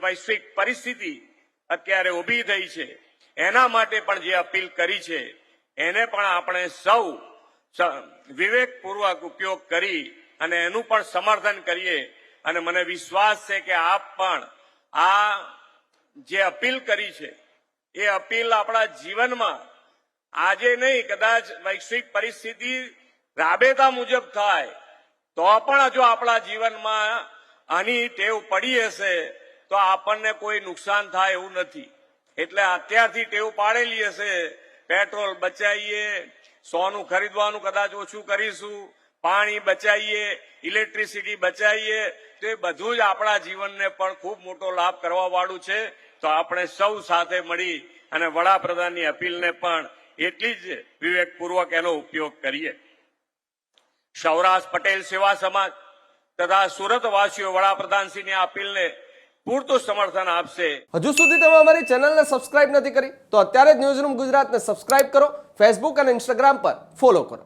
વૈશ્વિક પરિસ્થિતિ અત્યારે ઊભી થઈ છે એના માટે પણ જે અપીલ કરી છે એને પણ આપણે સૌ વિવેકપૂર્વક ઉપયોગ કરી અને એનું પણ સમર્થન કરીએ અને મને વિશ્વાસ છે કે આપ પણ આ જે અપીલ કરી છે એ અપીલ આપણા જીવનમાં આજે નહીં કદાચ વૈશ્વિક પરિસ્થિતિ રાબેતા મુજબ થાય તો પણ જો આપણા જીવનમાં આની ટેવ પડી હશે તો આપણને કોઈ નુકસાન થાય એવું નથી એટલે અત્યારથી ટેવ પાડેલી હશે પેટ્રોલ બચાવીએ સોનું ખરીદવાનું કદાચ ઓછું કરીશું પાણી બચાવીએ ઇલેક્ટ્રિસિટી બચાવીએ તો એ બધું જ આપણા જીવનને પણ ખૂબ મોટો લાભ કરવા વાળું છે તો આપણે સૌ સાથે મળી અને વડાપ્રધાનની અપીલને પણ એટલી જ વિવેકપૂર્વક એનો ઉપયોગ કરીએ સૌરાષ્ટ્ર પટેલ સેવા સમાજ તથા સુરતવાસીઓ વડાપ્રધાનશ્રીની અપીલને પૂરતું સમર્થન આપશે। હજુ સુધી તમે અમારી ચેનલને સબસ્ક્રાઇબ નથી કરી તો અત્યારે જ ન્યૂઝરૂમ ગુજરાતને સબસ્ક્રાઇબ કરો, ફેસબુક અને ઇન્સ્ટાગ્રામ પર ફોલો કરો।